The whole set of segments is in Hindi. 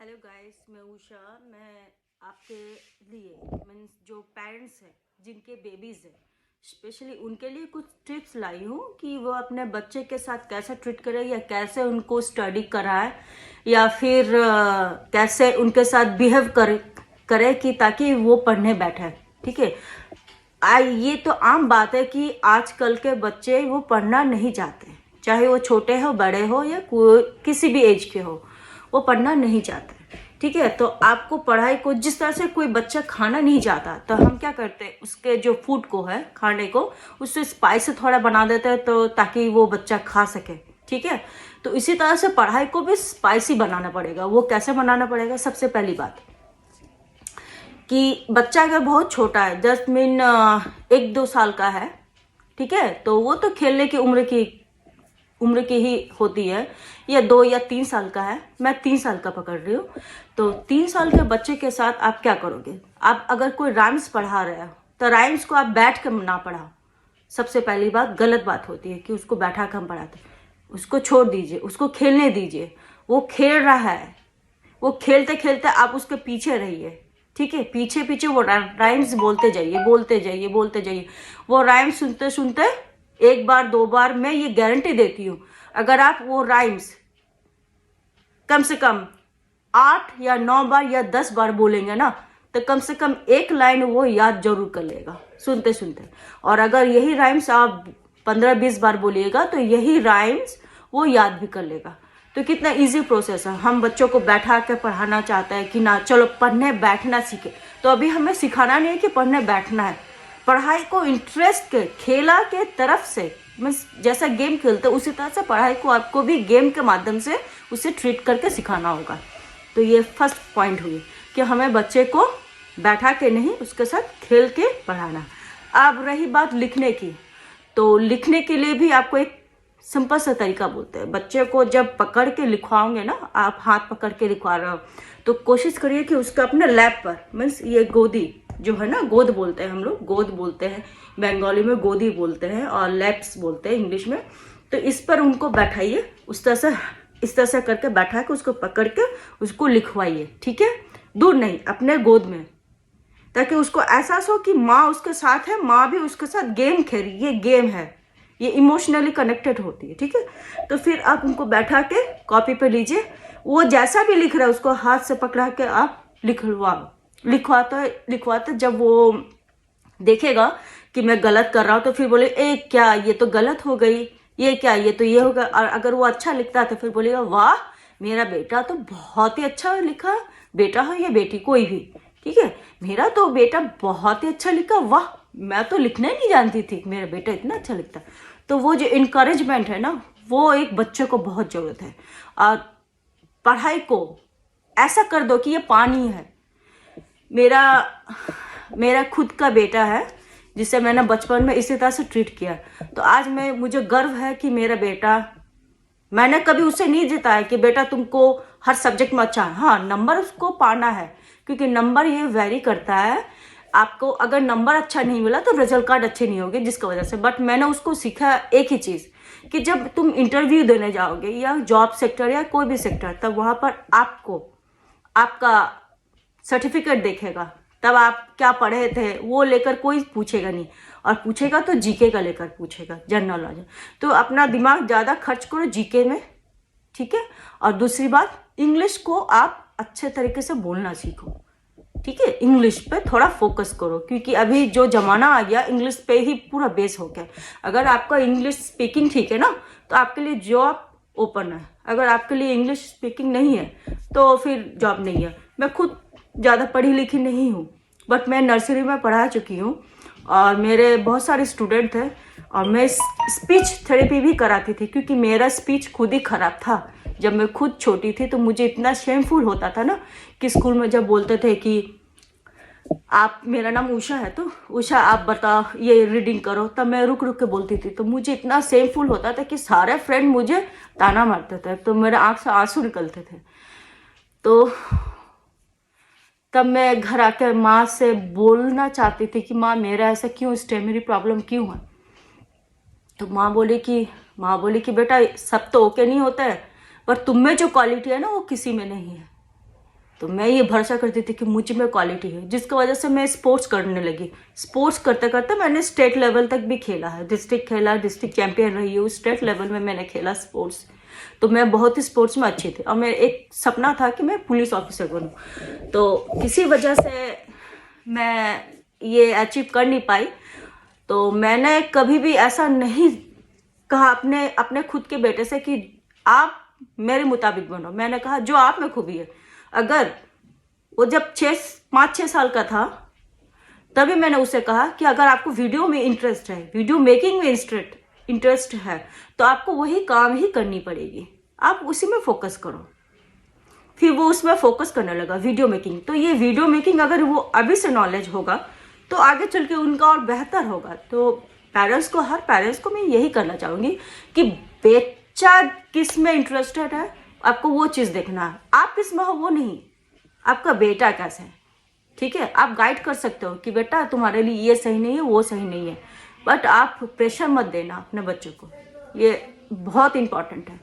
हेलो गाइस, मैं उषा। मैं आपके लिए मीन्स जो पेरेंट्स हैं जिनके बेबीज़ हैं स्पेशली उनके लिए कुछ टिप्स लाई हूँ कि वो अपने बच्चे के साथ कैसे ट्रीट करें या कैसे उनको स्टडी कराए या फिर कैसे उनके साथ बिहेव करे कि ताकि वो पढ़ने बैठे। ठीक है। ये तो आम बात है कि आजकल के बच्चे वो पढ़ना नहीं चाहते, चाहे वो छोटे हो बड़े हो या किसी भी एज के हो, वो पढ़ना नहीं चाहते। ठीक है। तो आपको पढ़ाई को जिस तरह से कोई बच्चा खाना नहीं चाहता तो हम क्या करते हैं, उसके जो फूड को है खाने को उससे स्पाइसी थोड़ा बना देते हैं तो ताकि वो बच्चा खा सके। ठीक है। तो इसी तरह से पढ़ाई को भी स्पाइसी बनाना पड़ेगा। वो कैसे बनाना पड़ेगा? सबसे पहली बात कि बच्चा अगर बहुत छोटा है, जस्ट मीन 1-2 साल का है, ठीक है, तो वो तो खेलने की उम्र की ही होती है, या 2 या 3 साल का है। मैं 3 साल का पकड़ रही हूँ। तो 3 साल के बच्चे के साथ आप क्या करोगे? आप अगर कोई राइम्स पढ़ा रहे हो तो राइम्स को आप बैठ कर ना पढ़ाओ। सबसे पहली बात गलत बात होती है कि उसको बैठा कर हम पढ़ाते। उसको छोड़ दीजिए, उसको खेलने दीजिए। वो खेल रहा है, वो खेलते खेलते आप उसके पीछे रहिए। ठीक है। पीछे पीछे वो राइम्स बोलते जाइए, बोलते जाइए, बोलते जाइए। वो राइम्स सुनते सुनते 1 बार 2 बार, मैं ये गारंटी देती हूँ, अगर आप वो राइम्स कम से कम 8 या 9 बार या 10 बार बोलेंगे ना, तो कम से कम एक लाइन वो याद जरूर कर लेगा सुनते सुनते। और अगर यही राइम्स आप 15-20 बार बोलिएगा तो यही राइम्स वो याद भी कर लेगा। तो कितना इजी प्रोसेस है। हम बच्चों को बैठा के पढ़ाना चाहते हैं कि ना चलो पढ़ने बैठना सीखे, तो अभी हमें सिखाना नहीं है कि पढ़ने बैठना है। पढ़ाई को इंटरेस्ट के खेला के तरफ से, मीन्स जैसा गेम खेलते उसी तरह से पढ़ाई को आपको भी गेम के माध्यम से उसे ट्रीट करके सिखाना होगा। तो ये फर्स्ट पॉइंट हुई कि हमें बच्चे को बैठा के नहीं, उसके साथ खेल के पढ़ाना। अब रही बात लिखने की, तो लिखने के लिए भी आपको एक सिंपल सा तरीका बोलते हैं। बच्चे को जब पकड़ के लिखवाओगे ना, आप हाथ पकड़ के लिखवा रहे हो, तो कोशिश करिए कि उसका अपने लैप पर, मीन्स ये गोदी जो है ना, गोद बोलते हैं हम लोग, गोद बोलते हैं बंगाली में, गोदी बोलते हैं, और लैप्स बोलते हैं इंग्लिश में। तो इस पर उनको बैठाइए, उस तरह से इस तरह से करके बैठा के उसको पकड़ के उसको लिखवाइए। ठीक है। दूर नहीं, अपने गोद में, ताकि उसको एहसास हो कि माँ उसके साथ है, माँ भी उसके साथ गेम खेल रही है। ये गेम है, ये इमोशनली कनेक्टेड होती है। ठीक है। तो फिर आप उनको बैठा के कॉपी पे लीजिए, वो जैसा भी लिख रहा है उसको हाथ से पकड़ा के आप लिखवाते जब वो देखेगा कि मैं गलत कर रहा हूँ तो फिर बोले ए क्या ये तो गलत हो गई, ये क्या ये तो ये होगा। और अगर वो अच्छा लिखता है तो फिर बोलेगा वाह मेरा बेटा तो बहुत ही अच्छा लिखा, बेटा हो या बेटी कोई भी। ठीक है। मेरा तो बेटा बहुत ही अच्छा लिखा, वाह मैं तो लिखना ही नहीं जानती थी, मेरा बेटा इतना अच्छा लिखता। तो वो जो इनकरेजमेंट है ना, वो एक बच्चे को बहुत जरूरत है। और पढ़ाई को ऐसा कर दो कि ये पानी है। मेरा खुद का बेटा है जिसे मैंने बचपन में इसी तरह से ट्रीट किया, तो आज मुझे गर्व है कि मेरा बेटा, मैंने कभी उसे नहीं जिताया कि बेटा तुमको हर सब्जेक्ट में अच्छा है। हाँ, नंबर उसको पाना है, क्योंकि नंबर ये वेरी करता है। आपको अगर नंबर अच्छा नहीं मिला तो रिजल्ट कार्ड अच्छे नहीं होंगे जिसकी वजह से। बट मैंने उसको सीखा एक ही चीज़ कि जब तुम इंटरव्यू देने जाओगे या जॉब सेक्टर या कोई भी सेक्टर, तब वहाँ पर आपको आपका सर्टिफिकेट देखेगा, तब आप क्या पढ़े थे वो लेकर कोई पूछेगा नहीं, और पूछेगा तो जीके का लेकर पूछेगा, जनरल नॉलेज। तो अपना दिमाग ज़्यादा खर्च करो जीके में। ठीक है। और दूसरी बात, इंग्लिश को आप अच्छे तरीके से बोलना सीखो। ठीक है। इंग्लिश पे थोड़ा फोकस करो, क्योंकि अभी जो जमाना आ गया इंग्लिश पे ही पूरा बेस हो गया। अगर आपका इंग्लिश स्पीकिंग ठीक है ना, तो आपके लिए जॉब ओपन है। अगर आपके लिए इंग्लिश स्पीकिंग नहीं है तो फिर जॉब नहीं है। मैं खुद ज़्यादा पढ़ी लिखी नहीं हूँ, बट मैं नर्सरी में पढ़ा चुकी हूँ और मेरे बहुत सारे स्टूडेंट थे, और मैं स्पीच थेरेपी भी कराती थी, क्योंकि मेरा स्पीच खुद ही खराब था। जब मैं खुद छोटी थी तो मुझे इतना शेमफुल होता था ना कि स्कूल में जब बोलते थे कि आप, मेरा नाम उषा है तो उषा आप बताओ ये रीडिंग करो, तब मैं रुक रुक के बोलती थी, तो मुझे इतना शेमफुल होता था कि सारे फ्रेंड मुझे ताना मारते थे, तो मेरे आँख से आंसू निकलते थे। तो तब मैं घर आकर माँ से बोलना चाहती थी कि माँ मेरा ऐसा क्यों, स्टेमरी प्रॉब्लम क्यों है। तो माँ बोली कि बेटा सब तो ओके नहीं होता है, पर तुम में जो क्वालिटी है ना वो किसी में नहीं है। तो मैं ये भरोसा करती थी कि मुझ में क्वालिटी है, जिसकी वजह से मैं स्पोर्ट्स करने लगी। स्पोर्ट्स करते करते मैंने स्टेट लेवल तक भी खेला है, डिस्ट्रिक्ट खेला, डिस्ट्रिक्ट चैंपियन रही हूँ, स्टेट लेवल में मैंने खेला स्पोर्ट्स। तो मैं बहुत ही स्पोर्ट्स में अच्छी थी और मेरा एक सपना था कि मैं पुलिस ऑफिसर बनूँ। तो किसी वजह से मैं ये अचीव कर नहीं पाई। तो मैंने कभी भी ऐसा नहीं कहा अपने खुद के बेटे से कि आप मेरे मुताबिक बनो। मैंने कहा जो आप में खूबी है। अगर वो जब 5-6 साल का था तभी मैंने उसे कहा कि अगर आपको वीडियो में इंटरेस्ट है, वीडियो मेकिंग में इंटरेस्ट है, तो आपको वही काम ही करनी पड़ेगी, आप उसी में फोकस करो। फिर वो उसमें फोकस करने लगा, वीडियो मेकिंग। तो ये वीडियो मेकिंग अगर वो अभी से नॉलेज होगा तो आगे चल के उनका और बेहतर होगा। तो हर पेरेंट्स को मैं यही करना चाहूँगी कि बच्चा किस में इंटरेस्टेड है, आपको वो चीज़ देखना है। आप किस में हो वो नहीं, आपका बेटा कैसे है, ठीक है। आप गाइड कर सकते हो कि बेटा तुम्हारे लिए ये सही नहीं है, वो सही नहीं है, बट आप प्रेशर मत देना अपने बच्चों को, ये बहुत इम्पॉर्टेंट है।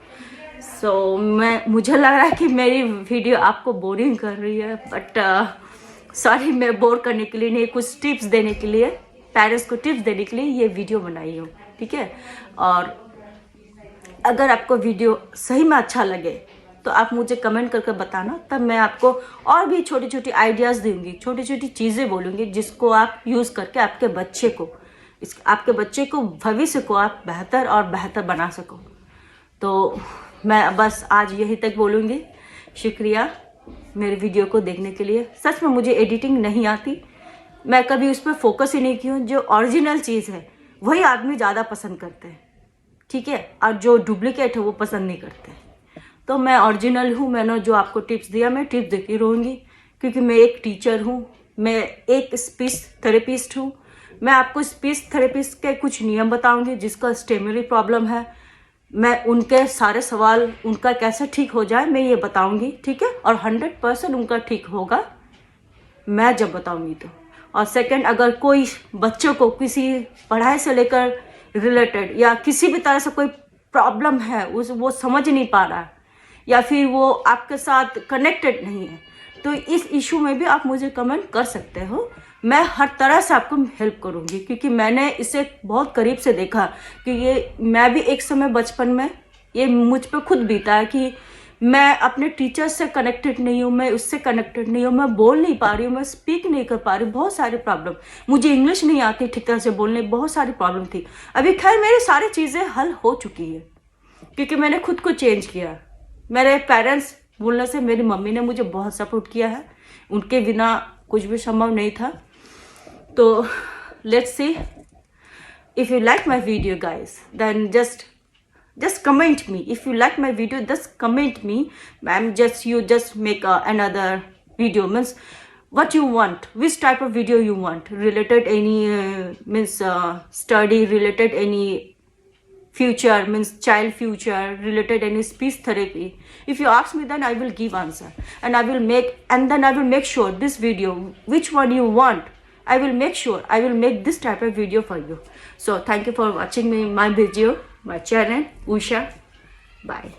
मुझे लग रहा है कि मेरी वीडियो आपको बोरिंग कर रही है, बट सॉरी, मैं बोर करने के लिए नहीं, कुछ टिप्स देने के लिए, पेरेंट्स को टिप्स देने के लिए ये वीडियो बनाई हूँ, ठीक है। और अगर आपको वीडियो सही में अच्छा लगे तो आप मुझे कमेंट करके बताना, तब मैं आपको और भी छोटी छोटी आइडियाज़ दूंगी, छोटी छोटी चीज़ें बोलूँगी जिसको आप यूज़ करके आपके बच्चे को भविष्य को आप बेहतर और बेहतर बना सको। तो मैं बस आज यही तक बोलूँगी। शुक्रिया मेरे वीडियो को देखने के लिए। सच में मुझे एडिटिंग नहीं आती, मैं कभी उस पर फोकस ही नहीं की हूँ। जो ओरिजिनल चीज़ है वही आदमी ज़्यादा पसंद करते हैं, ठीक है, और जो डुप्लीकेट है वो पसंद नहीं करते। तो मैं ओरिजिनल हूँ, मैंने जो आपको टिप्स दिया मैं टिप्स देती रहूँगी, क्योंकि मैं एक टीचर हूँ, मैं एक स्पीच थेरेपिस्ट हूँ। मैं आपको स्पीच थेरेपिस्ट के कुछ नियम बताऊँगी, जिसका स्टेमरी प्रॉब्लम है, मैं उनके सारे सवाल उनका कैसे ठीक हो जाए मैं ये बताऊँगी, ठीक है। और 100% उनका ठीक होगा मैं जब बताऊँगी तो। और सेकंड, अगर कोई बच्चों को किसी पढ़ाई से लेकर रिलेटेड या किसी भी तरह से कोई प्रॉब्लम है, वो समझ नहीं पा रहा है या फिर वो आपके साथ कनेक्टेड नहीं है, तो इस इशू में भी आप मुझे कमेंट कर सकते हो। मैं हर तरह से आपको हेल्प करूँगी, क्योंकि मैंने इसे बहुत करीब से देखा कि ये मैं भी एक समय बचपन में ये मुझ पे खुद बीता है कि मैं अपने टीचर से कनेक्टेड नहीं हूँ, मैं उससे कनेक्टेड नहीं हूँ, मैं बोल नहीं पा रही हूँ, मैं स्पीक नहीं कर पा रही हूँ, बहुत सारी प्रॉब्लम, मुझे इंग्लिश नहीं आती ठीक तरह से बोलने, बहुत सारी प्रॉब्लम थी। अभी खैर मेरी सारी चीज़ें हल हो चुकी है, क्योंकि मैंने खुद को चेंज किया। मेरे पेरेंट्स बोलने से मेरी मम्मी ने मुझे बहुत सपोर्ट किया है, उनके बिना कुछ भी संभव नहीं था। तो let's see, if you like my video guys, then just comment me. If you like my video, just comment me, ma'am. You just make another video, means what you want, which type of video you want, related any study related, any future, means child future related, any speech therapy. If you ask me, then I will give answer, and I will make sure this video, which one you want, I will make this type of video for you. So thank you for watching my video, my channel, Usha. Bye.